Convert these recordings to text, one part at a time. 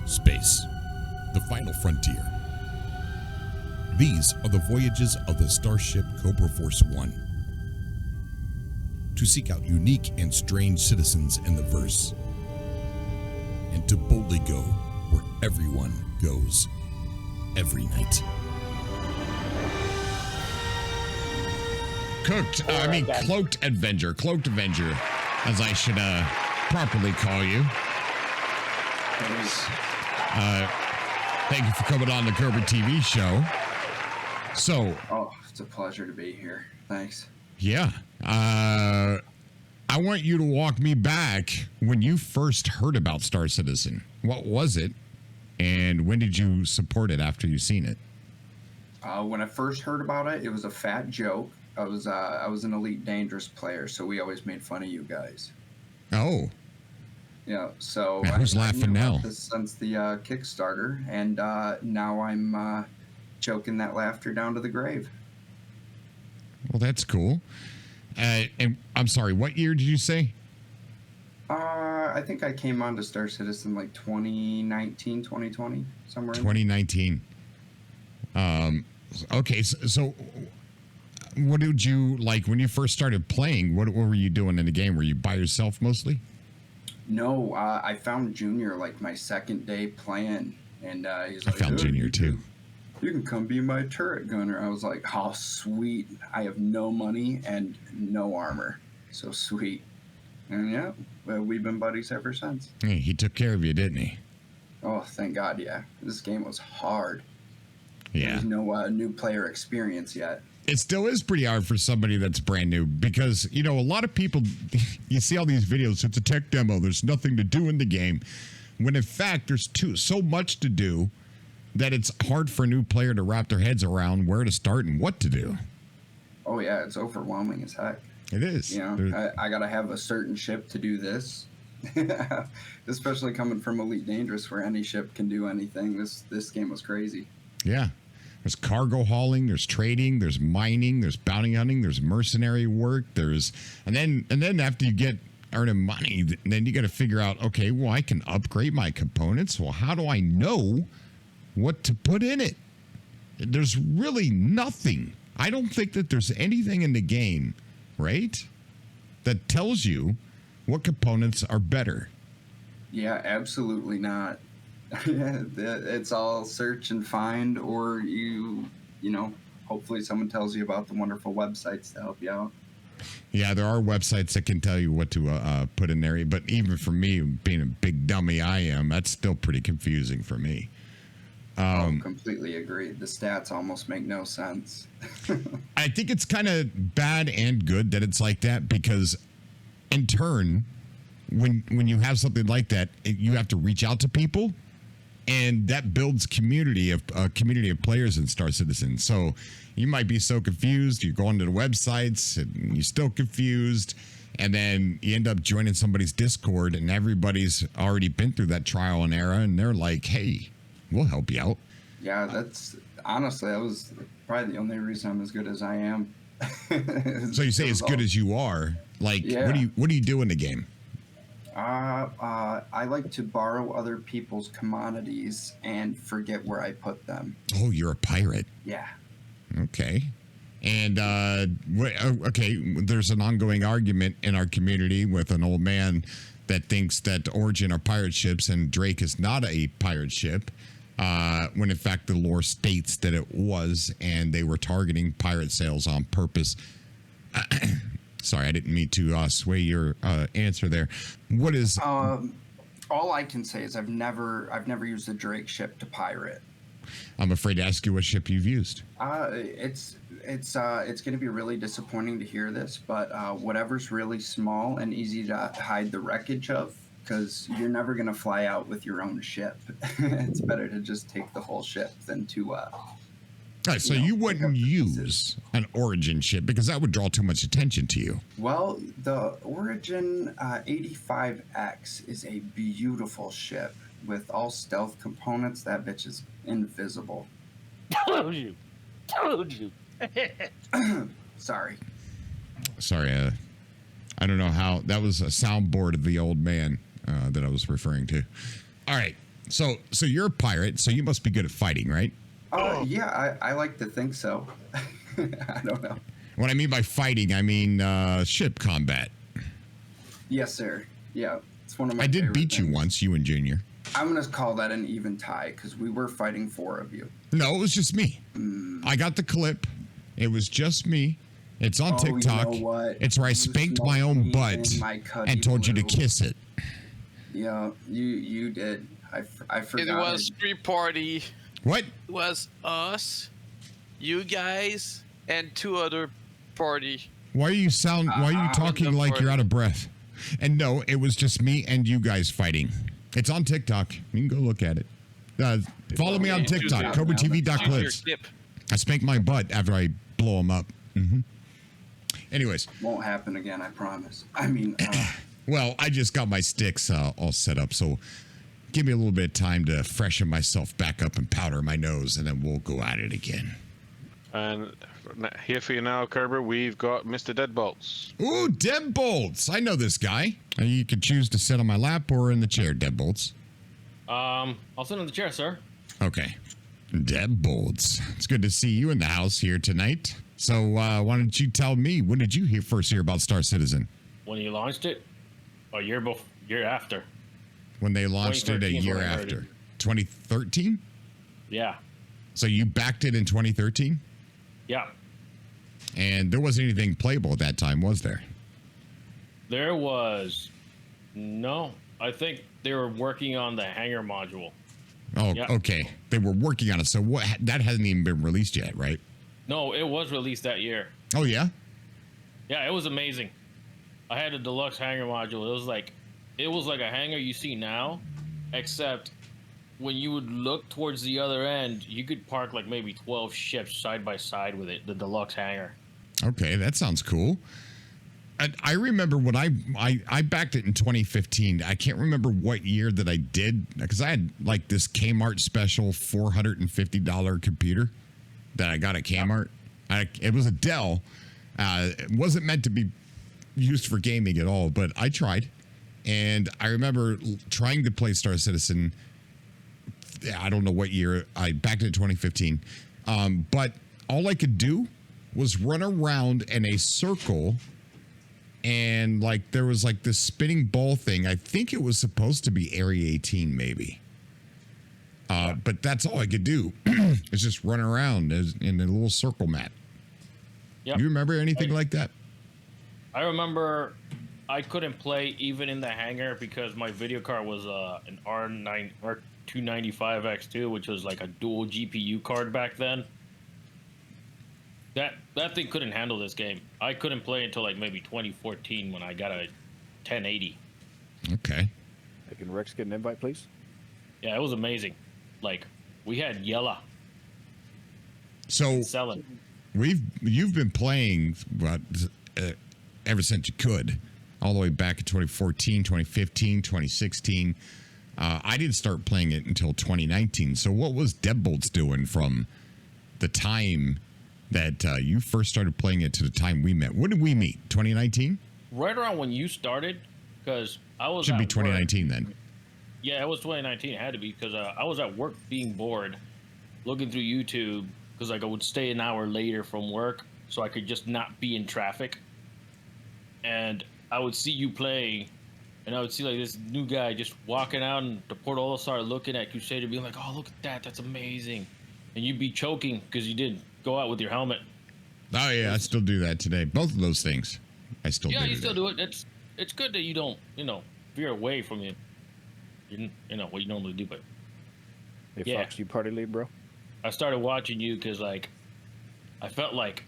Space, the final frontier. These are the voyages of the starship Cobro Force One. To seek out unique and strange citizens in the verse. And to boldly go where everyone goes every night. Cloaked Avenger, as I should properly call you. Thank you for coming on the Cobra TV show. So, it's a pleasure to be here. Thanks. Yeah. I want you to walk me back when you first heard about Star Citizen. What was it? And when did you support it after you seen it? When I first heard about it, it was a fat joke. I was an Elite Dangerous player, so we always made fun of you guys. Oh. Yeah, so who's laughing now? This since the Kickstarter, and now I'm choking that laughter down to the grave. Well, that's cool. And I'm sorry, what year did you say? I think I came on to Star Citizen like 2019, 2020, somewhere. 2019. Okay, so what did you like when you first started playing? What were you doing in the game? Were you by yourself mostly? No, I found Junior like my second day playing, and he's like, I found Junior too. You can come be my turret gunner. I was like, oh, sweet. I have no money and no armor. So sweet. And yeah, well, we've been buddies ever since. Hey, he took care of you, didn't he? Oh, thank God, yeah. This game was hard. Yeah. There's no new player experience yet. It still is pretty hard for somebody that's brand new because, a lot of people, you see all these videos, it's a tech demo, there's nothing to do in the game. When in fact, there's so much to do that it's hard for a new player to wrap their heads around where to start and what to do. Oh, yeah, it's overwhelming as heck. It is. I got to have a certain ship to do this. Especially coming from Elite Dangerous where any ship can do anything. This game was crazy. Yeah. There's cargo hauling, there's trading, there's mining, there's bounty hunting, there's mercenary work, and then after you get earning money, then you got to figure out, okay, well, I can upgrade my components. Well, how do I know what to put in it? There's really nothing. I don't think that there's anything in the game, right, that tells you what components are better. Yeah, absolutely not. It's all search and find, or hopefully someone tells you about the wonderful websites to help you out. Yeah, there are websites that can tell you what to put in there, but even for me, being a big dummy I am, that's still pretty confusing for me. Completely agree. The stats almost make no sense. I think it's kind of bad and good that it's like that because, in turn, when you have something like that, you have to reach out to people, and that builds a community of players in Star Citizen. So you might be so confused, you're going to the websites, and you're still confused, and then you end up joining somebody's Discord, and everybody's already been through that trial and error, and they're like, hey, we'll help you out. Yeah, that was probably the only reason I'm as good as I am. So you say as good as you are. Like, yeah. What do you do in the game? I like to borrow other people's commodities and forget where I put them. Oh, you're a pirate. Yeah. Okay. And, there's an ongoing argument in our community with an old man that thinks that Origin are pirate ships and Drake is not a pirate ship, when in fact the lore states that it was, and they were targeting pirate sales on purpose. Sorry, I didn't mean to sway your answer there. What is? All I can say is I've never used a Drake ship to pirate. I'm afraid to ask you what ship you've used. It's going to be really disappointing to hear this, but whatever's really small and easy to hide the wreckage of, because you're never going to fly out with your own ship. It's better to just take the whole ship than to. All right, so you wouldn't use an Origin ship because that would draw too much attention to you. Well, the Origin 85X is a beautiful ship with all stealth components. That bitch is invisible. Told you. Sorry. I don't know how. That was a soundboard of the old man. that I was referring to. All right. So you're a pirate, so you must be good at fighting, right? Yeah, I like to think so. I don't know. What I mean by fighting, I mean ship combat. Yes, sir. Yeah, it's one of my. I did favorite beat you things. once, you and Junior. I'm gonna call that an even tie because we were fighting 4 of you. No, it was just me. I got the clip. It was just me. It's on TikTok. You know what? It's where I You spanked my smoked own me butt in my cuddy and told you to blue. kiss it. Yeah, you did. I forgot. It was street party. What? It was us, you guys, and 2 other party. Why are you talking like you're out of breath? And no, it was just me and you guys fighting. It's on TikTok. You can go look at it. Follow me on TikTok, CobraTV.clips. I spank my butt after I blow them up. Anyways. Won't happen again, I promise. I mean, well, I just got my sticks all set up, so give me a little bit of time to freshen myself back up and powder my nose, and then we'll go at it again. And here for you now, Cobra, we've got Mr. Deadbolts. Ooh, Deadbolts! I know this guy. You could choose to sit on my lap or in the chair, Deadbolts. I'll sit on the chair, sir. Okay. Deadbolts. It's good to see you in the house here tonight. So, why don't you tell me, when did you first hear about Star Citizen? When you launched it? A year after. When they launched it a 2013 is year when I heard after. it. 2013? Yeah. So you backed it in 2013? Yeah. And there wasn't anything playable at that time, was there? There was... No. I think they were working on the hangar module. Oh, Yeah. okay. They were working on it. So that hasn't even been released yet, right? No, it was released that year. Oh, yeah? Yeah, it was amazing. I had a deluxe hangar module. It was like a hangar you see now, except when you would look towards the other end, you could park like maybe 12 ships side by side with it, the deluxe hangar. Okay, that sounds cool. I remember when I backed it in 2015. I can't remember what year that I did, because I had like this Kmart special $450 computer that I got at Kmart. It was a Dell. It wasn't meant to be used for gaming at all, but I tried. And I remember trying to play Star Citizen. I don't know what year. I backed it in 2015. But all I could do was run around in a circle, and like there was like this spinning ball thing. I think it was supposed to be Area 18 maybe. But that's all I could do. Is just run around in a little circle map. Yep. You remember anything like that? I remember I couldn't play even in the hangar because my video card was an R295X2, which was like a dual GPU card back then. That thing couldn't handle this game. I couldn't play until like maybe 2014 when I got a 1080. Okay. Hey, can Rex get an invite, please? Yeah, it was amazing. Like, we had Yella So selling. you've been playing ever since you could, all the way back in 2014, 2015, 2016. I didn't start playing it until 2019. So what was Deadbolts doing from the time that you first started playing it to the time we met? When did we meet? 2019? Right around when you started, because I was Should be at work. 2019 then. Yeah, it was 2019. It had to be because I was at work being bored, looking through YouTube because like I would stay an hour later from work so I could just not be in traffic. And I would see you playing, and I would see like this new guy just walking out, and the portal started looking at Crusader, being like, "Oh, look at that! That's amazing!" And you'd be choking because you didn't go out with your helmet. Oh yeah, I still do that today. Both of those things, I still do. Yeah, you today. still do it. It's good that you don't veer away from you know what you normally do, but. Hey, Yeah. Fox, you party lead, bro? I started watching you because, like, I felt like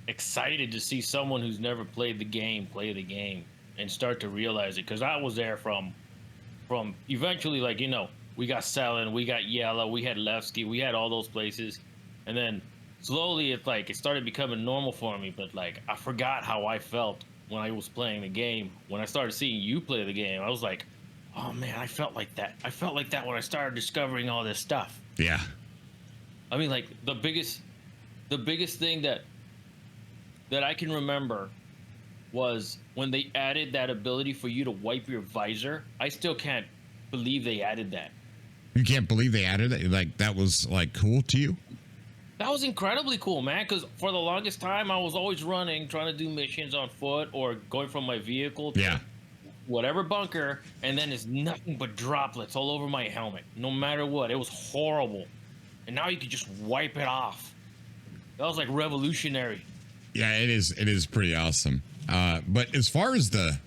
excited to see someone who's never played the game play the game and start to realize it. Because I was there from eventually, like, we got Selin, we got Yella, we had Levski, we had all those places, and then slowly it started becoming normal for me. But like, I forgot how I felt when I was playing the game. When I started seeing you play the game, I was like, oh man, I felt like that. I felt like that when I started discovering all this stuff. Yeah. I mean, like the biggest thing that I can remember was when they added that ability for you to wipe your visor. I still can't believe they added that. You can't believe they added it? Like, that was, like, cool to you? That was incredibly cool, man, because for the longest time, I was always running, trying to do missions on foot or going from my vehicle to whatever bunker, and then it's nothing but droplets all over my helmet, no matter what. It was horrible. And now you can just wipe it off. That was, like, revolutionary. Yeah, it is. It is pretty awesome. But as far as the,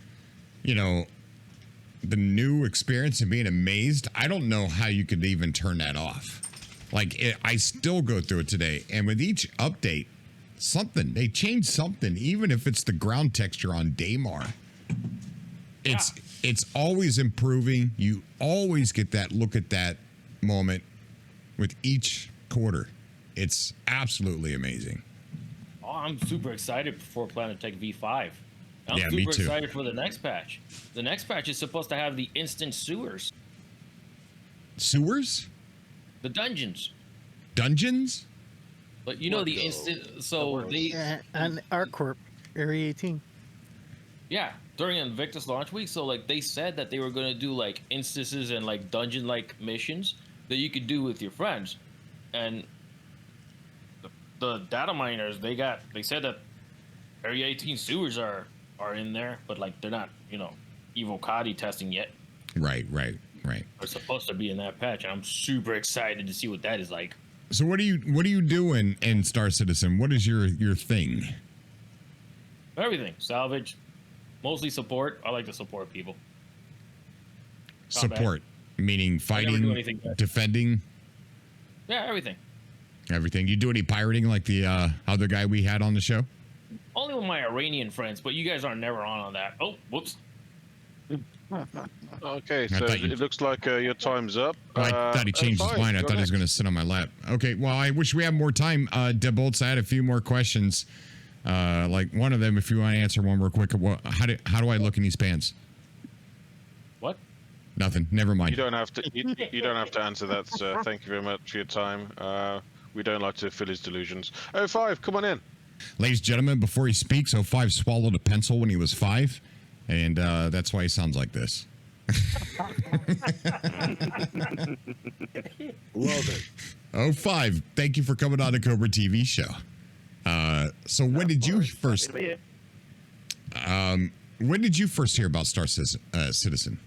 you know, the new experience and being amazed, I don't know how you could even turn that off. Like, I still go through it today, and with each update, they change something, even if it's the ground texture on Daymar. It's always improving. You always get that look at that moment with each quarter. It's absolutely amazing. Oh, I'm super excited for Planet Tech V5. I'm Yeah, me super too. excited for the next patch. The next patch is supposed to have the instant sewers, Sewers? the dungeons. Dungeons? But you know the instant. So they, And ArcCorp, Area 18. yeah, during Invictus launch week. So like they said that they were gonna do like instances and like dungeon-like missions that you could do with your friends, and the data miners they said that Area 18 sewers are in there, but like they're not, you know, Evocati testing yet. Right. They're supposed to be in that patch, and I'm super excited to see what that is like. So what do you do in Star Citizen? What is your thing? Everything, salvage, mostly support. I like to support people. Combat. Support, meaning never do fighting, anything bad. defending, Yeah, everything. everything. You do any pirating like the other guy we had on the show? Only with my Iranian friends, but you guys are never on that. Oh, whoops. Okay, I so thought you- it looks like your time's up. Oh, I thought he changed his fine, mind. I go thought he was next. going to sit on my lap. Okay, well, I wish we had more time. Debolts, I had a few more questions. Like one of them, if you want to answer one real quick. How do I look in these pants? What? Nothing. Never mind. You don't have to. You don't have to answer that, sir. Thank you very much for your time. We don't like to fill his delusions. 05, come on in. Ladies and gentlemen, before he speaks, 05 swallowed a pencil when he was 5, and that's why he sounds like this. Love it. 05, thank you for coming on the Cobra TV show. So when did you first hear about Star Citizen?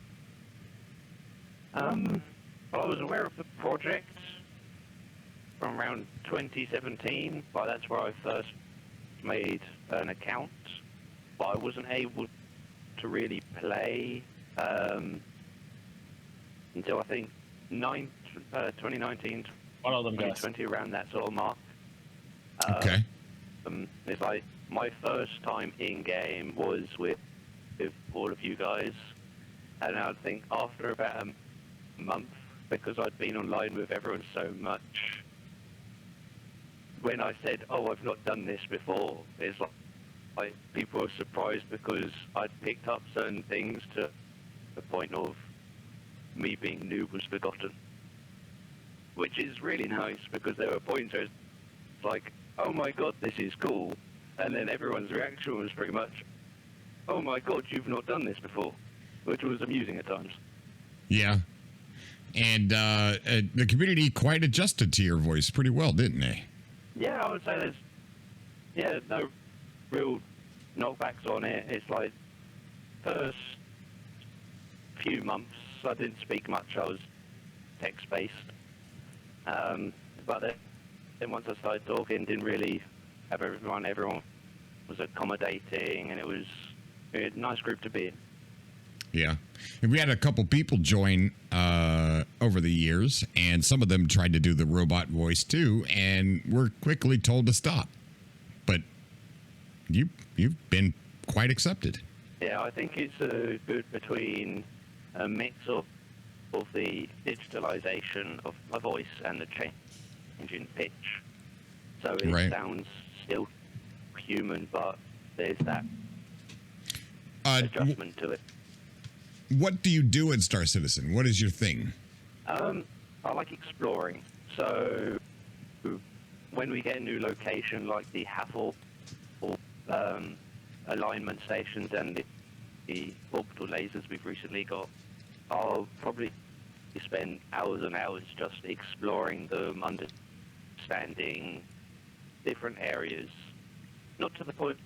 I was aware of the project from around 2017, but that's where I first made an account. But I wasn't able to really play until I think 2019, One of them guys. 2020, around that sort of mark. Okay. It's like my first time in game was with all of you guys, and I think after about a month, because I'd been online with everyone so much, when I said, "Oh, I've not done this before," it's like people were surprised because I'd picked up certain things to the point of me being new was forgotten, which is really nice because there were points where it's like, "Oh my god, this is cool," and then everyone's reaction was pretty much, "Oh my god, you've not done this before," which was amusing at times. Yeah. And the community quite adjusted to your voice pretty well, didn't they? Yeah, I would say there's no real knockbacks on it. It's like first few months I didn't speak much. I was text-based, but then once I started talking, didn't really have everyone. Everyone was accommodating, and it was a nice group to be in. Yeah. And we had a couple people join over the years, and some of them tried to do the robot voice too, and were quickly told to stop. But you've been quite accepted. Yeah, I think it's a good between a mix of the digitalization of my voice and the change in pitch. So it Right. sounds still human, but there's that Uh, adjustment to it. what do you do in Star Citizen? What is your thing? I like exploring. So when we get a new location like the Hathor alignment stations and the orbital lasers we've recently got, I'll probably spend hours and hours just exploring them, understanding different areas. Not to the point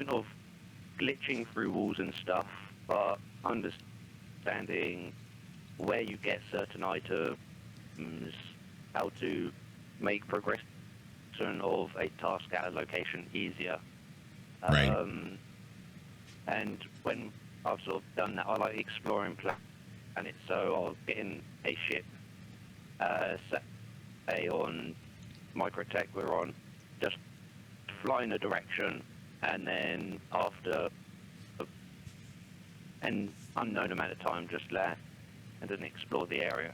of glitching through walls and stuff, but understanding where you get certain items, how to make progression of a task at a location easier. Right. And when I've sort of done that, I like exploring planets, so I'll get in a ship, say on Microtech we're on, just fly in a direction, and then after an unknown amount of time just land and then explore the area.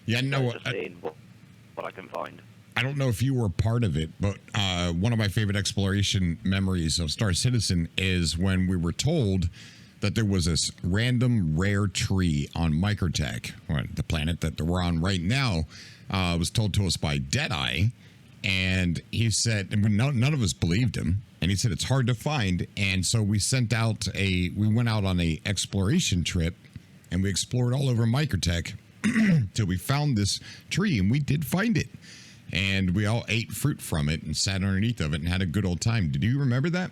Yeah, no, Just seeing what I can find. I don't know if you were part of it, but one of my favorite exploration memories of Star Citizen is when we were told that there was this random rare tree on Microtech, or the planet that we're on right now. Was told to us by Deadeye, and he said, and none of us believed him, and he said it's hard to find, and so we went out on a exploration trip, and we explored all over Microtech till we found this tree, and we did find it. And we all ate fruit from it and sat underneath of it and had a good old time. Did you remember that?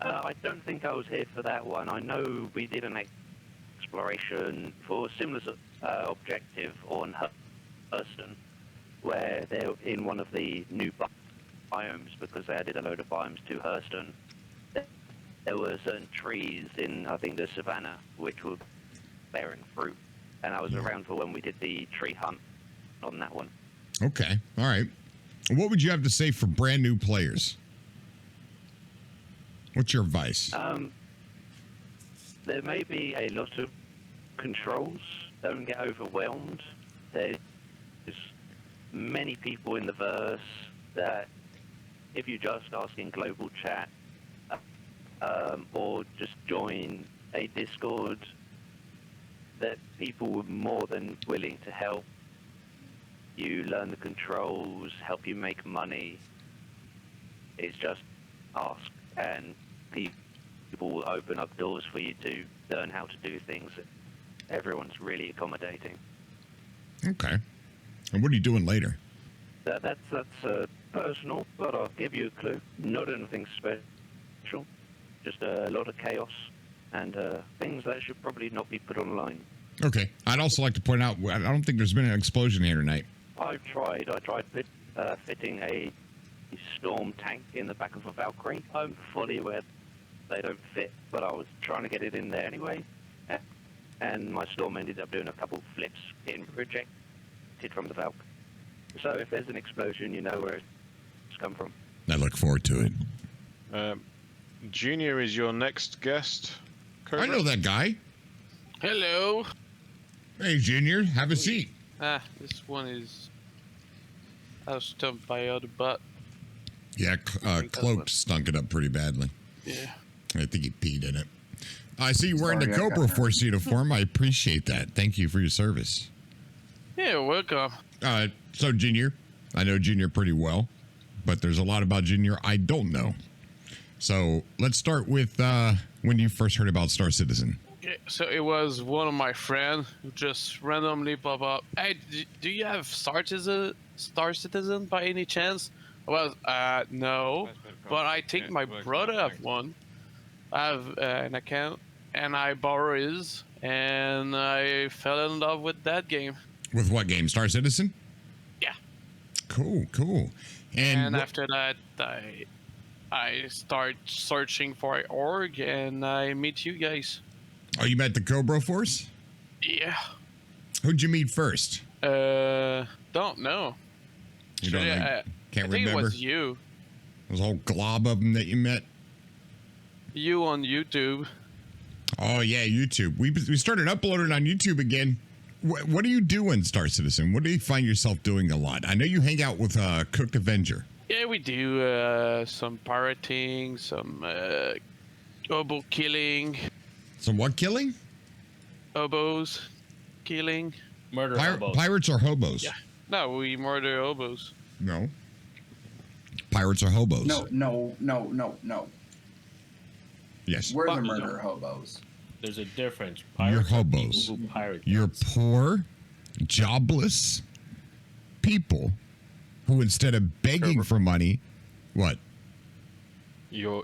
I don't think I was here for that one. I know we did an exploration for a similar objective on Hurston, where they're in one of the new biomes because they added a load of biomes to Hurston. There were certain trees in, I think, the savannah which were bearing fruit, and I was around for when we did the tree hunt on that one. Okay. All right. What would you have to say for brand new players? What's your advice? There may be a lot of controls. Don't get overwhelmed. There's many people in the verse that if you just ask in global chat or just join a Discord, that people were more than willing to help you learn the controls, help you make money. It's just ask, and people will open up doors for you to learn how to do things. Everyone's really accommodating. Okay. And what are you doing later? That's personal, but I'll give you a clue. Not anything special, just a lot of chaos and things that should probably not be put online. Okay. I'd also like to point out, I don't think there's been an explosion here tonight. I tried fitting a storm tank in the back of a Valkyrie. I'm fully aware they don't fit, but I was trying to get it in there anyway. And my storm ended up doing a couple flips, getting rejected from the Valk. So if there's an explosion, you know where it's come from. I look forward to it. Junior is your next guest. Cobra? I know that guy. Hello. Hey, Junior, have a seat. This one is... I was stumped by other butt. Yeah, Cloaked stunk it up pretty badly. Yeah. I think he peed in it. I see you wearing the Sorry, I Cobra got Force uniform. I appreciate that. Thank you for your service. Yeah, welcome. So, Junior, I know Junior pretty well, but there's a lot about Junior I don't know. So, let's start with when you first heard about Star Citizen. Okay, so it was one of my friends who just randomly pop up. Hey, do you have Star Citizen by any chance? Well, no, but I think my brother have one. I have an account, and I borrow his, and I fell in love with that game. With what game? Star Citizen? Yeah. Cool. And after that, I start searching for an org, and I meet you guys. Oh, you met the Cobro Force? Yeah. Who'd you meet first? Don't know. You don't know? Can't I think remember? it was you. There's a whole glob of them that you met? You on YouTube. Oh, yeah, YouTube. We started uploading on YouTube again. What do you do in Star Citizen? What do you find yourself doing a lot? I know you hang out with Cooked Avenger. Yeah, we do some pirating, some oboe killing. Some what killing? Oboes killing. Murder hobos. Pirates or hobos? Yeah. No, we murder oboes. No. Pirates or hobos? No. Yes. We're the Fuck. murder hobos. There's a difference. You're Pirates are hobos. people who pirate You're things. poor, jobless people who, instead of begging for money, what? Your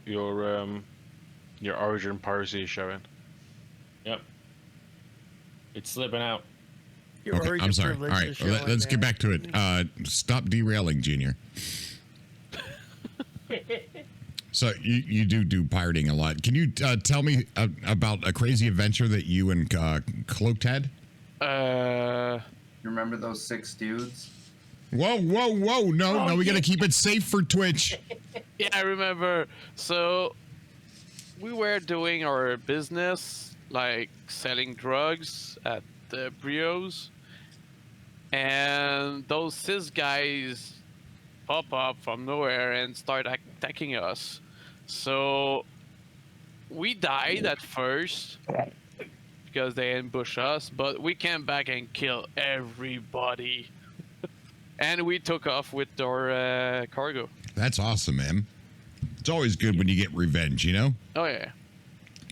origin piracy is showing. Yep. It's slipping out. Your Okay, origin I'm sorry. All privilege right, is showing, let's get man. back to it. Stop derailing, Junior. So you do pirating a lot. Can you tell me about a crazy adventure that you and Cloaked had? You remember those 6 dudes? Whoa! No, we got to keep it safe for Twitch. Yeah, I remember. So we were doing our business, like selling drugs at the Brios, and those 6 guys pop up from nowhere and start attacking us. So we died at first because they ambushed us, but we came back and killed everybody. And we took off with our cargo. That's awesome, man. It's always good when you get revenge, you know? Oh, yeah.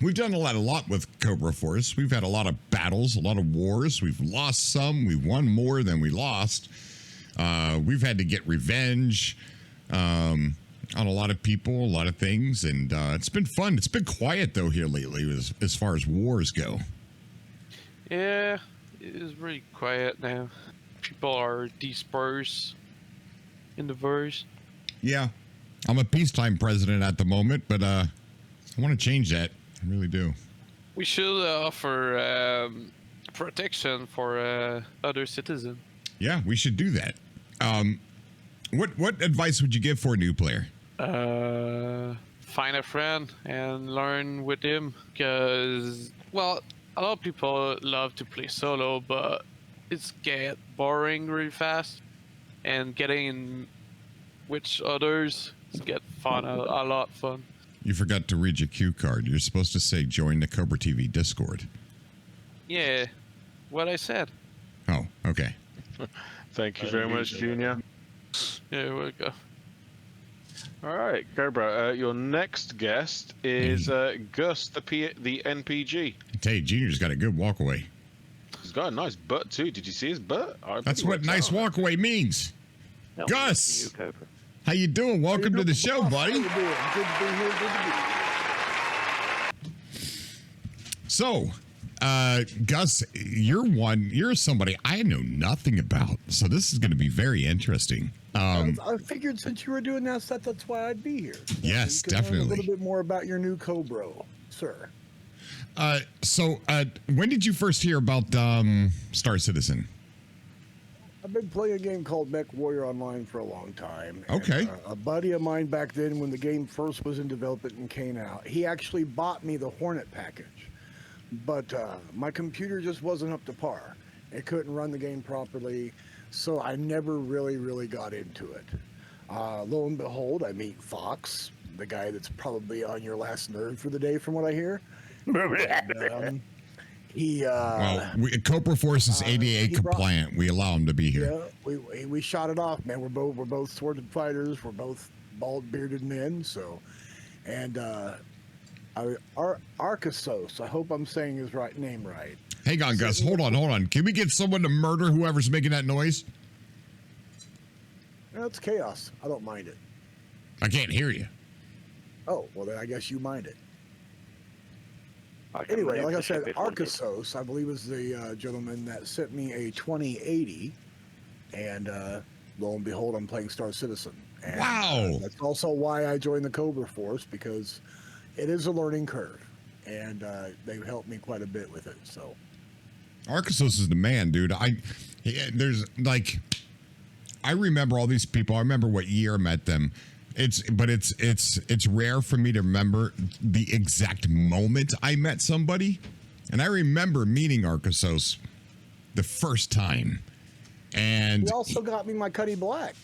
We've done a lot with Cobra Force. We've had a lot of battles, a lot of wars. We've lost some. We've won more than we lost. We've had to get revenge on a lot of people, a lot of things, and it's been fun. It's been quiet, though, here lately as far as wars go. Yeah, it is really quiet now. People are dispersed in the verse. Yeah. I'm a peacetime president at the moment, but I want to change that. I really do. We should offer protection for other citizens. Yeah, we should do that. What advice would you give for a new player? Find a friend and learn with him, because, well, a lot of people love to play solo, but it's get boring really fast, and getting in with others get fun, a lot of fun. You forgot to read your cue card. You're supposed to say join the Cobra TV Discord. Yeah, what I said. Oh, okay. Thank you very much, Junior. Yeah, we go. All right, Cobra. Your next guest is Gus the NPG. I tell you, Junior's got a good walkaway. He's got a nice butt too. Did you see his butt? That's what nice walkaway means. No, Gus! you, Cobra. How you doing? Welcome to the show, buddy. How you doing? Good to be here. Good to be here. So, Gus, you're somebody I know nothing about. So this is going to be very interesting. I figured since you were doing that, that's why I'd be here. Yes, You can learn definitely. a little bit more about your new Cobra, sir. So when did you first hear about Star Citizen? I've been playing a game called Mech Warrior Online for a long time. And, Okay. a buddy of mine back then, when the game first was in development and came out, he actually bought me the Hornet package. But my computer just wasn't up to par. It couldn't run the game properly, so I never really got into it. Lo and behold, I meet Fox, the guy that's probably on your last nerd for the day, from what I hear. And, he Cobra Force is ADA he brought- compliant. We allow him to be here. Yeah, we shot it off, man. We're both sworded fighters. We're both bald bearded men. So, and Arcasos. I hope I'm saying his name right. Hang on, Gus. Hold on. Can we get someone to murder whoever's making that noise? No, it's chaos. I don't mind it. I can't hear you. Oh, well then I guess you mind it. I can Anyway, leave like I the said, ship if wanted. Arcasos, I believe, was the gentleman that sent me a 2080, and lo and behold, I'm playing Star Citizen. And, Wow. That's also why I joined the Cobra Force, because it is a learning curve, and they've helped me quite a bit with it. So, Arcasos is the man, dude. I remember all these people. I remember what year I met them. It's rare for me to remember the exact moment I met somebody. And I remember meeting Arcasos the first time. And he also got me my Cuddy Black.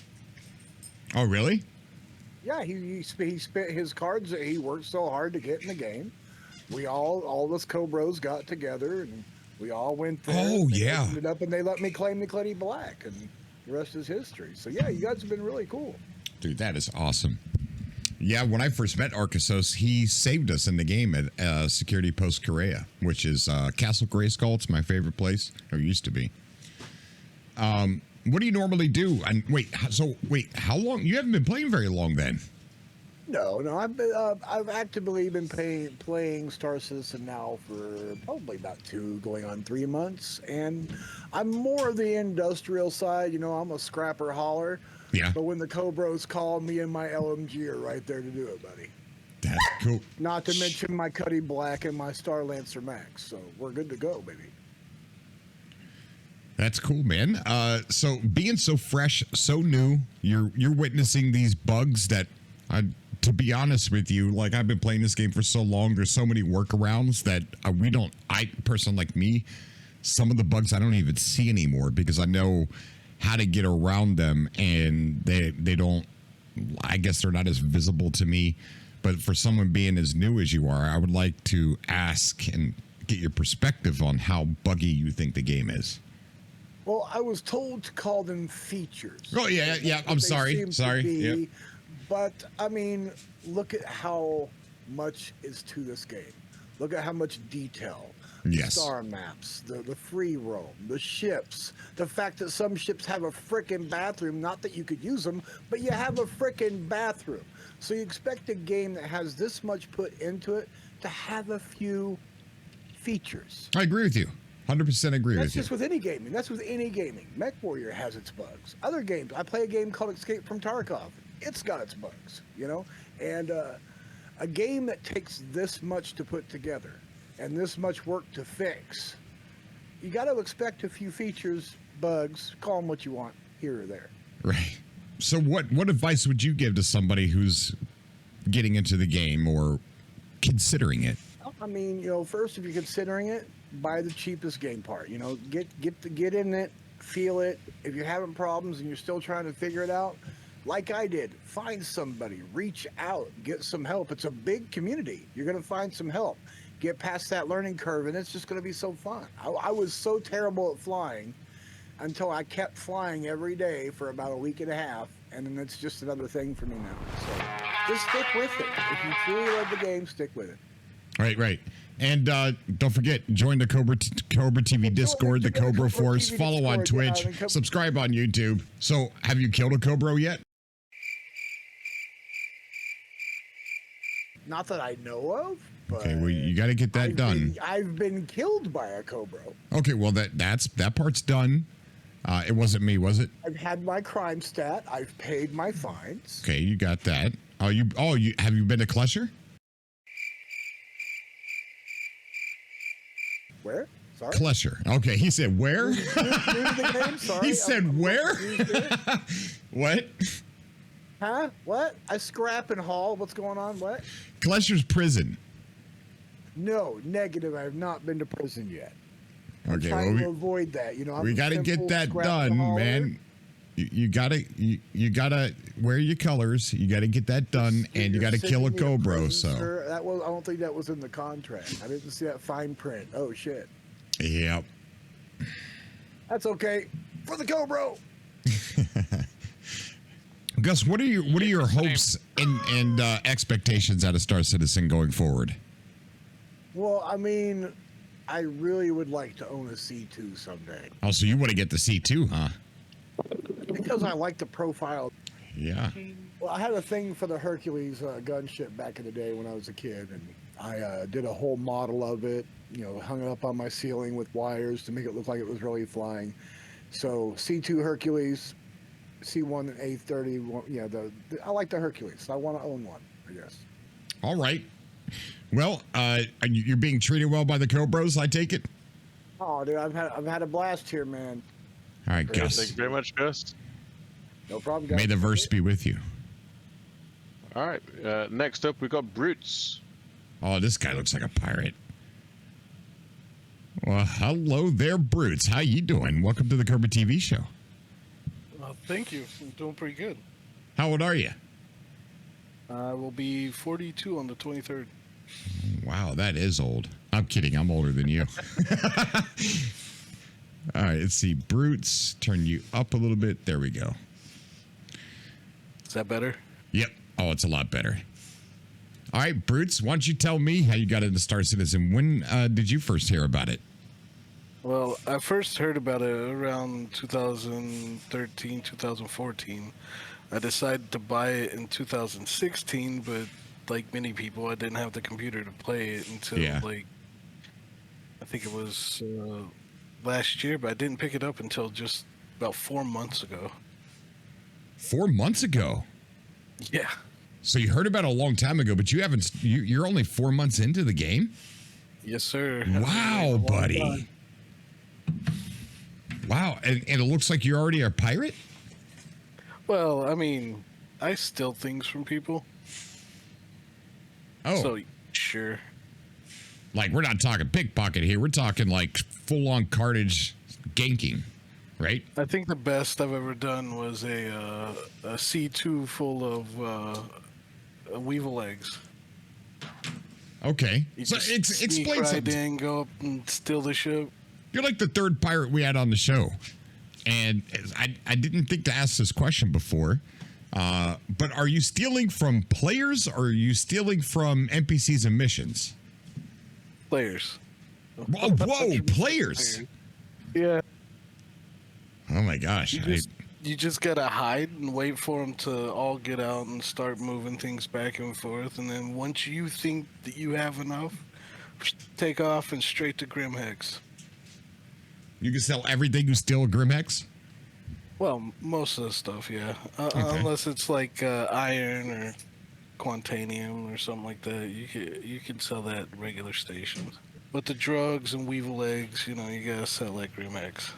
oh, really? Yeah, he spent his cards that he worked so hard to get in the game. We all us Cobros got together and we all went there. Oh, and yeah. opened it up, and they let me claim the Cuddy Black, and the rest is history. So yeah, you guys have been really cool. Dude, that is awesome. Yeah, when I first met Arkasos, he saved us in the game at Security Post Correa, which is Castle Grayskull. It's my favorite place, or used to be. What do you normally do? And wait, how long? You haven't been playing very long then. No, I've actively been playing Star Citizen now for probably about 2, going on 3 months, and I'm more of the industrial side. You know, I'm a scrapper hauler. Yeah. But when the Cobros call, me and my LMG are right there to do it, buddy. That's cool. Not to mention my Cuddy Black and my Star Lancer Max, so we're good to go, baby. That's cool, man. So being so fresh, so new, you're witnessing these bugs that, to be honest with you, like I've been playing this game for so long, there's so many workarounds that I person like me, some of the bugs I don't even see anymore because I know how to get around them, and they don't, I guess they're not as visible to me. But for someone being as new as you are, I would like to ask and get your perspective on how buggy you think the game is. Well, I was told to call them features. Oh, yeah. I'm sorry. Yep. But, I mean, look at how much is to this game. Look at how much detail. Yes. Star maps, the free roam, the ships, the fact that some ships have a frickin' bathroom, not that you could use them, but you have a frickin' bathroom. So you expect a game that has this much put into it to have a few features. I agree with you. 100% agree That's with you. just with any gaming. That's with any gaming. Mech Warrior has its bugs. Other games, I play a game called Escape from Tarkov. It's got its bugs, you know? And a game that takes this much to put together and this much work to fix, you got to expect a few features, bugs, call them what you want, here or there. Right. So what advice would you give to somebody who's getting into the game or considering it? I mean, you know, first, if you're considering it, buy the cheapest game part. You know, get in it, feel it. If you're having problems and you're still trying to figure it out, like I did, find somebody, reach out, get some help. It's a big community. You're going to find some help. Get past that learning curve, and it's just going to be so fun. I was so terrible at flying until I kept flying every day for about a week and a half, and then it's just another thing for me now. So just stick with it. If you truly love the game, stick with it. Right. And don't forget, join the Cobra TV Discord, the Cobro Force, follow on Twitch, subscribe on YouTube. So, have you killed a Cobro yet? Not that I know of. But okay, well, you got to get that done. I've been killed by a Cobro. Okay, well, that part's done. It wasn't me, was it? I've had my crime stat. I've paid my fines. Okay, you got that. Have you been to Klesher? Where? Sorry? Klesher. Okay, he said where? The game? Sorry. He said where? What? Huh? What? I scrap and haul. What's going on? What? Klesher's prison. No, negative. I have not been to prison yet. Okay, I'm trying to avoid that. You know, we got to get that done, man. You gotta wear your colors. You gotta get that done, and you gotta kill a Cobro. So I don't think that was in the contract. I didn't see that fine print. Oh shit. Yep. That's okay for the Cobro. Gus, what are your hopes and expectations out of Star Citizen going forward? Well, I mean, I really would like to own a C2 someday. Oh, so you want to get the C2, huh? Because I like the profile. Yeah. Well, I had a thing for the Hercules gunship back in the day when I was a kid, and I did a whole model of it, you know, hung it up on my ceiling with wires to make it look like it was really flying. So C2 Hercules, C1 and A30, yeah, I like the Hercules. I want to own one, I guess. All right. Well, you're being treated well by the Cobros, I take it? Oh, dude, I've had a blast here, man. All right, Gus. Thank you very much, Gus. No problem, guys. May the verse be with you. All right. Next up, we've got Brutes. Oh, this guy looks like a pirate. Well, hello there, Brutes. How you doing? Welcome to the Cobra TV show. Thank you. I'm doing pretty good. How old are you? I will be 42 on the 23rd. Wow, that is old. I'm kidding. I'm older than you. All right, let's see. Brutes, turn you up a little bit. There we go. Is that better? Yep. Oh, it's a lot better. All right, Brutes, why don't you tell me how you got into Star Citizen? When did you first hear about it? Well, I first heard about it around 2013, 2014. I decided to buy it in 2016, but like many people, I didn't have the computer to play it until like I think it was last year, but I didn't pick it up until just about 4 months ago. 4 months ago? Yeah. So you heard about it a long time ago, but you haven't. You're only 4 months into the game? Yes, sir. Wow, buddy. Wow, and it looks like you're already a pirate? Well, I mean, I steal things from people. Oh. So, sure. Like, we're not talking pickpocket here. We're talking, like, full-on cartage ganking, right? I think the best I've ever done was a C2 full of weevil eggs. Okay. You So just explain right something. in, go up and steal the ship. You're like the third pirate we had on the show. And I didn't think to ask this question before. But are you stealing from players or are you stealing from NPCs and missions? Players. Whoa, players. Yeah. Oh my gosh. You just gotta hide and wait for them to all get out and start moving things back and forth. And then once you think that you have enough, take off and straight to Grimhex. You can sell everything you steal at Grimhex? Well, most of the stuff, yeah. Okay. Unless it's like iron or quantanium or something like that, you can sell that at regular stations. But the drugs and weevil eggs, you gotta sell at Grimhex.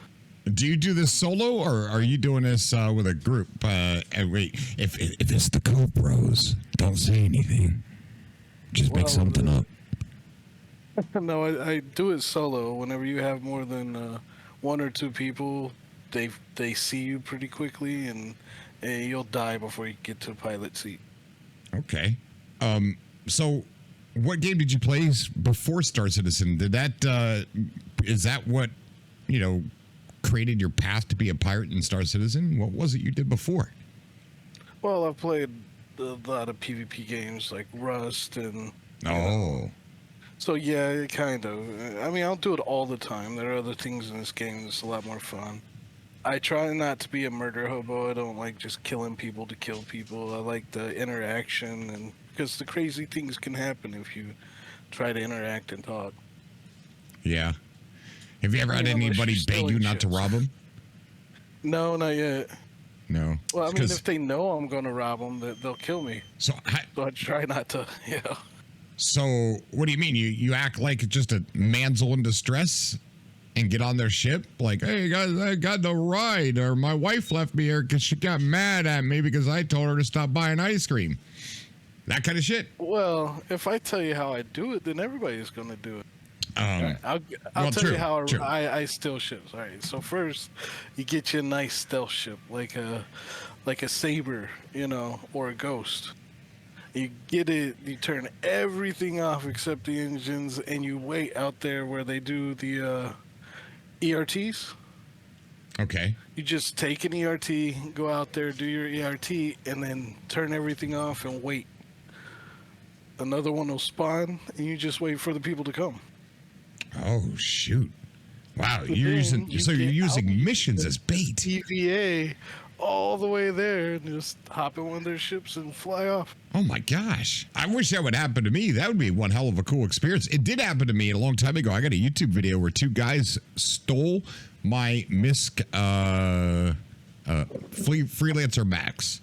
Do you do this solo or are you doing this with a group? And wait, if it's the Cobros, don't say anything. Just make something up. No, I do it solo. Whenever you have more than one or two people, they see you pretty quickly, and you'll die before you get to the pilot seat. Okay. So what game did you play before Star Citizen? Did that is that what created your path to be a pirate in Star Citizen? What was it you did before? Well, I've played a lot of PvP games like Rust and. So yeah, kind of. I mean, I'll do it all the time. There are other things in this game that's a lot more fun. I try not to be a murder hobo. I don't like just killing people to kill people. I like the interaction, and because the crazy things can happen if you try to interact and talk. Yeah. Have you ever had anybody beg you not to rob them? No, not yet. No. Well, I mean, if they know I'm going to rob them, they'll kill me. So I try not to. Yeah. So what do you mean? You act like just a manzel in distress and get on their ship? Like, hey, guys, I got no ride, or my wife left me here because she got mad at me because I told her to stop buying ice cream. That kind of shit. Well, if I tell you how I do it, then everybody's going to do it. I'll tell you how I steal ships. All right. So first, you get you a nice stealth ship, like a Saber, or a Ghost. You get it, you turn everything off except the engines, and you wait out there where they do the ERTs. Okay. You just take an ERT, go out there, do your ERT, and then turn everything off and wait. Another one will spawn, and you just wait for the people to come. Oh, shoot. Wow, you're using missions as bait. TVA all the way there and just hop in one of their ships and fly off. Oh my gosh. I wish that would happen to me. That would be one hell of a cool experience. It did happen to me a long time ago. I got a YouTube video where two guys stole my MISC Freelancer Max.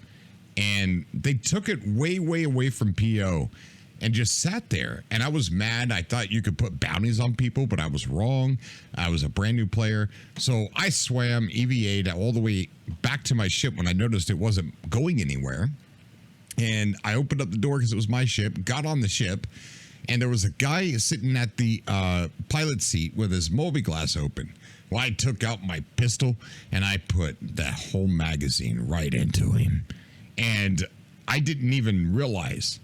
And they took it way, way away from PO and just sat there. And I was mad. I thought you could put bounties on people, but I was wrong. I was a brand new player. So I swam, EVA'd all the way back to my ship when I noticed it wasn't going anywhere. And I opened up the door because it was my ship, got on the ship, and there was a guy sitting at the pilot seat with his mobi-glass open. Well, I took out my pistol, and I put the whole magazine right into him. And I didn't even realize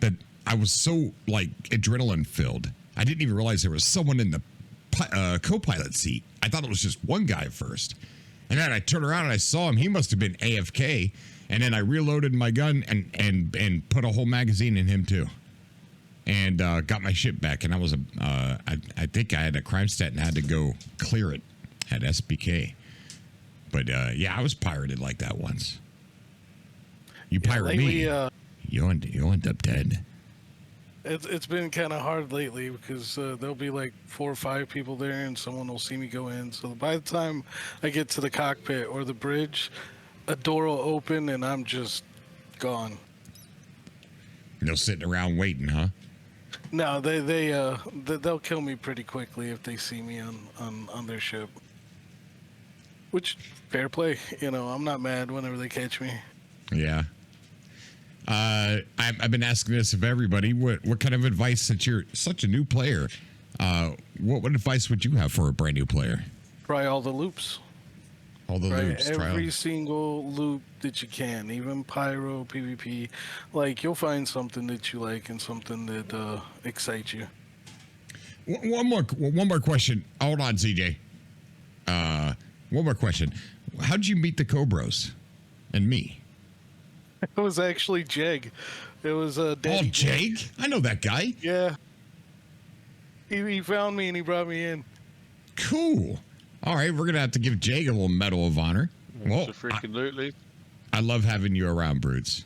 that I was so, adrenaline filled. I didn't even realize there was someone in the co-pilot seat. I thought it was just one guy at first. And then I turned around and I saw him. He must have been AFK. And then I reloaded my gun and put a whole magazine in him too. And got my shit back. And I was I think I had a crime stat and I had to go clear it. Had SBK. But yeah, I was pirated like that once. You pirate me, you end up dead. It's been kind of hard lately because there'll be like 4 or 5 people there and someone will see me go in. So by the time I get to the cockpit or the bridge, a door will open and I'm just gone. They're sitting around waiting, huh? No, they'll kill me pretty quickly if they see me on their ship. Which, fair play. You know, I'm not mad whenever they catch me. Yeah. I've been asking this of everybody. What kind of advice, since you're such a new player, what advice would you have for a brand new player? Try all the loops. All the loops. Every single loop that you can, even pyro, PvP. Like, you'll find something that you like and something that excites you. One more question. Hold on, CJ. One more question. How'd you meet the Cobros and me? It was actually Jeg. It was Daddy Jeg? I know that guy. Yeah. He found me and he brought me in. Cool. All right, we're gonna have to give Jeg a little Medal of Honor. Well, I love having you around, Brutes.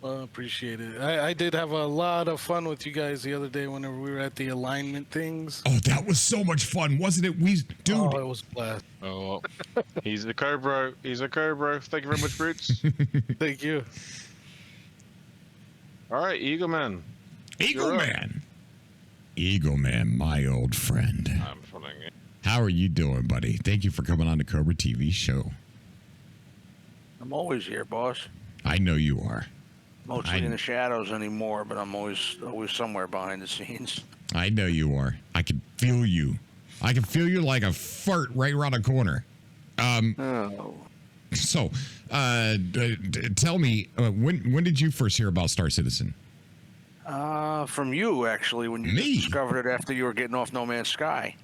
Well, appreciate it. I did have a lot of fun with you guys the other day whenever we were at the alignment things. Oh, that was so much fun, wasn't it? Dude. Oh, it was a blast. Oh, he's a Cobra. He's a Cobra. Thank you very much, Brutes. Thank you. All right, Eagleman. Eagleman. Eagleman, my old friend. I'm following you. How are you doing, buddy? Thank you for coming on the Cobra TV show. I'm always here, boss. I know you are. Mostly in the shadows anymore, but I'm always somewhere behind the scenes. I know you are. I can feel you. I can feel you like a fart right around the corner. So, tell me, when did you first hear about Star Citizen? From you, actually, when you discovered it after you were getting off No Man's Sky.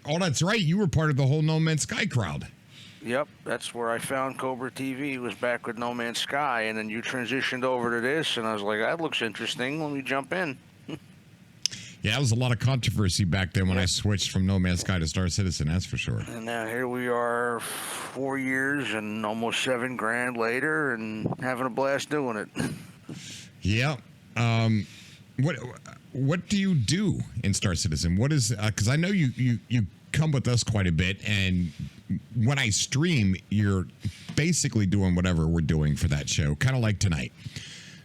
Oh, that's right. You were part of the whole No Man's Sky crowd. Yep, that's where I found Cobra TV, was back with No Man's Sky, and then you transitioned over to this, and I was like, that looks interesting, let me jump in. Yeah, there was a lot of controversy back then when I switched from No Man's Sky to Star Citizen, that's for sure. And now here we are 4 years and almost $7,000 later and having a blast doing it. Yeah. What do you do in Star Citizen? What is, because I know you come with us quite a bit, and when I stream, you're basically doing whatever we're doing for that show, kind of like tonight.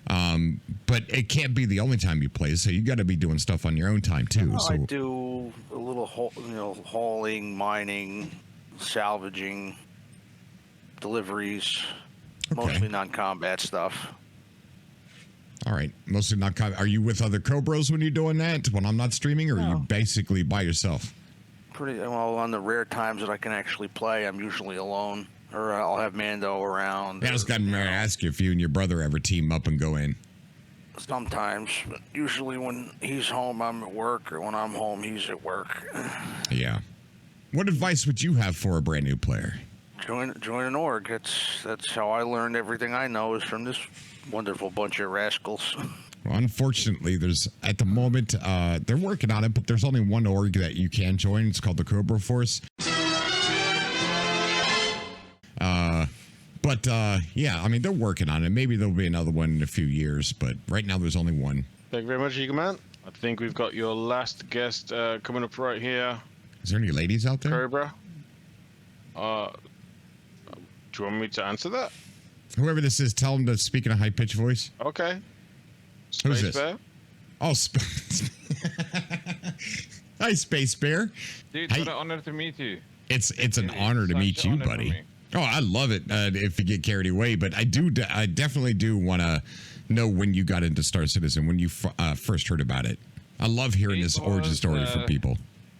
But it can't be the only time you play, so you got to be doing stuff on your own time too. Well, so I do a little, hauling, mining, salvaging, deliveries, mostly non-combat stuff. All right, mostly not. Are you with other Cobros when you're doing that? When I'm not streaming, or are you basically by yourself? Pretty well. On the rare times that I can actually play, I'm usually alone, or I'll have Mando around. Yeah, I was going to ask you if you and your brother ever team up and go in. Sometimes, but usually when he's home, I'm at work, or when I'm home, he's at work. Yeah. What advice would you have for a brand new player? Join an org. That's how I learned everything I know, is from this wonderful bunch of rascals. Well, unfortunately, there's at the moment they're working on it, but there's only one org that you can join. It's called the Cobro Force. But yeah, I mean, they're working on it. Maybe there'll be another one in a few years, but right now there's only one. Thank you very much, Eagleman. I think we've got your last guest coming up right here. Is there any ladies out there? Cobra. Do you want me to answer that? Whoever this is, tell them to speak in a high-pitched voice. Okay. Who's this? Bear? Oh, hi, Space Bear. Dude, what an honor to meet you. It's an honor to meet you, buddy. Oh, I love it if you get carried away, but I definitely do want to know when you got into Star Citizen, when you first heard about it. I love hearing this origin story from people.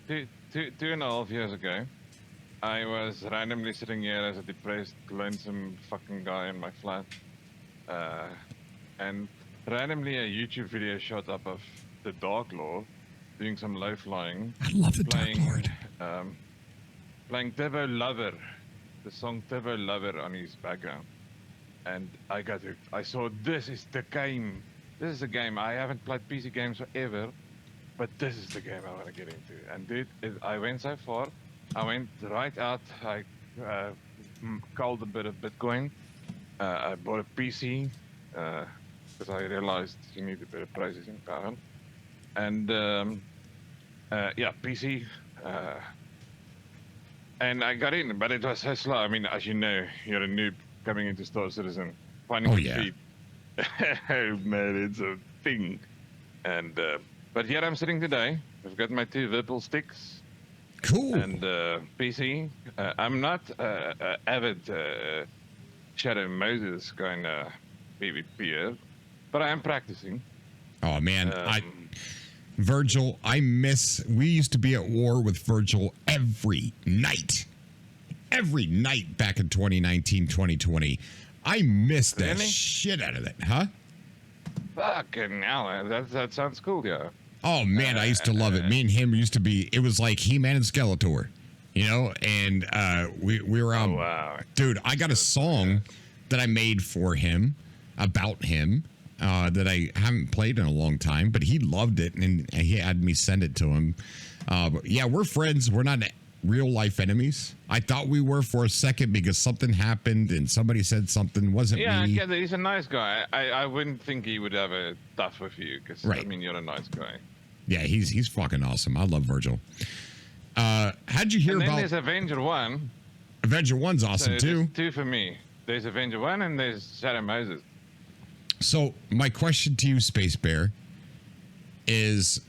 2.5 years ago, I was randomly sitting here as a depressed, lonesome fucking guy in my flat. And randomly a YouTube video shot up of the Dark Lord doing some low flying. I love the Dark Lord. Playing Devo Lover, the song Devo Lover on his background. and I got hooked. I saw this is the game. This is a game. I haven't played PC games forever, but this is the game I want to get into. And dude, I went so far. I went right out. I called a bit of Bitcoin. I bought a PC because I realized you need a bit of processing power. And yeah, PC. And I got in, but it was so slow. I mean, as you know, you're a noob coming into Star Citizen, finding your feet. Man, it's a thing. And but here I'm sitting today. I've got my 2 Whipple sticks. Cool. And PC. I'm not avid Shadow Moses kind of PvPer, but I am practicing. Oh man, Virgil, we used to be at war with Virgil every night back in 2019, 2020. I missed the shit out of that, huh? Fucking hell, that sounds cool, yeah. Oh man, I used to love it. Me and him used to be, it was like He-Man and Skeletor, you know? And we were on, wow. Dude, I got a song that I made for him, about him, that I haven't played in a long time, but he loved it and he had me send it to him. But yeah, we're friends. We're not real life enemies. I thought we were for a second because something happened and somebody said something. Wasn't me. Yeah, he's a nice guy. I wouldn't think he would have a tough with you because I mean you're a nice guy. Yeah, he's fucking awesome. I love Virgil. How'd you hear and then about? There's Avenger 1. Avenger 1's awesome so too. There's 2 for me. There's Avenger 1 and there's Shadow Moses. So my question to you, Space Bear, is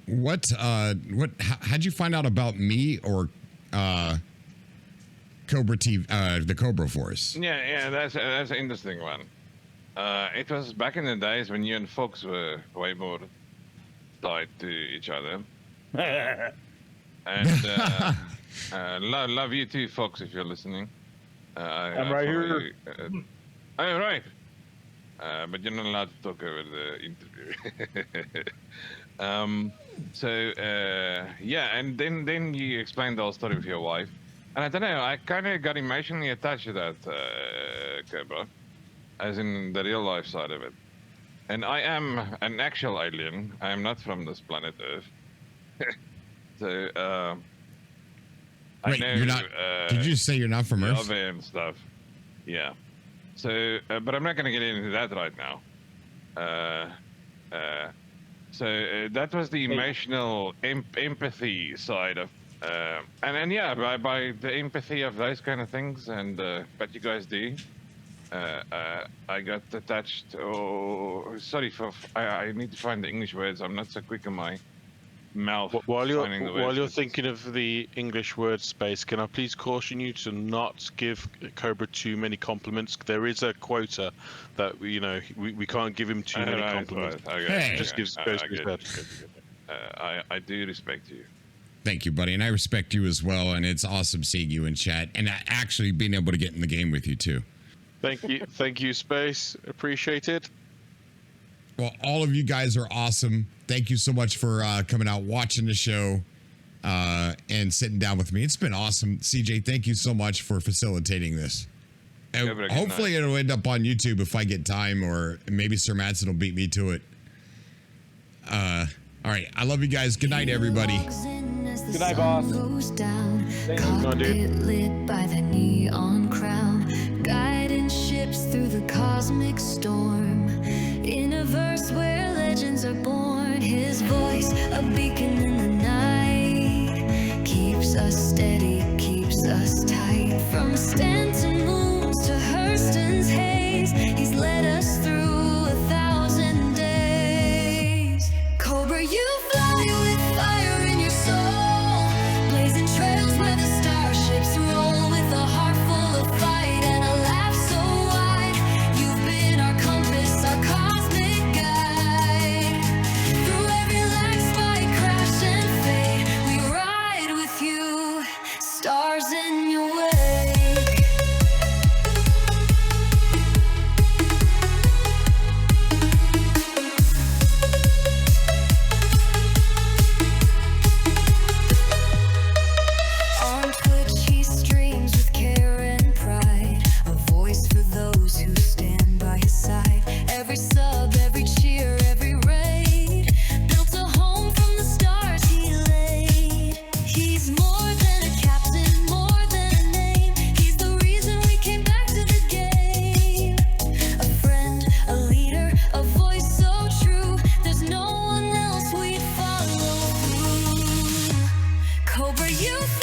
how'd you find out about me or Cobra TV, the Cobro Force? Yeah, that's an interesting one. It was back in the days when you and Fox were way more tied to each other. And love you too, Fox, if you're listening. I'm right here. Oh, right. But you're not allowed to talk over the interview. Yeah, and then you explained the whole story with your wife. And I don't know, I kind of got emotionally attached to that, Cobra, as in the real life side of it. And I am an actual alien. I am not from this planet Earth. So, Wait, I know, you're not? Did you say you're not from Earth? And stuff. Yeah. So, but I'm not going to get into that right now. So that was the emotional empathy side of, and yeah, by the empathy of those kind of things, and what you guys do, I got attached. Oh, sorry I need to find the English words. I'm not so quick on my mouth. While you're thinking of the English word space, can I please caution you to not give Cobra too many compliments? There is a quota that we can't give him too many compliments. Right. Okay. Hey. Just gives I do respect you. Thank you, buddy, and I respect you as well. And it's awesome seeing you in chat and actually being able to get in the game with you too. Thank you, Space. Appreciate it. Well, all of you guys are awesome. Thank you so much for coming out, watching the show, and sitting down with me. It's been awesome. CJ, thank you so much for facilitating this. Hopefully it'll end up on YouTube if I get time, or maybe Sir Madsen will beat me to it. All right. I love you guys. Good night, everybody. Good night, boss. Lit by the neon crown, guiding ships through the cosmic storm. In a verse where legends are born, his voice, a beacon in the night, keeps us steady, keeps us tight. From Stanton moons to Hurston's haze, he's led us through 1,000 days. Cobra, you fly with fire in your soul, blazing trails where the starships roll, with a heart full of fight and a laugh so wide. You've been our compass, our cosmic guide. Through every lag spike, crash and Cobra, you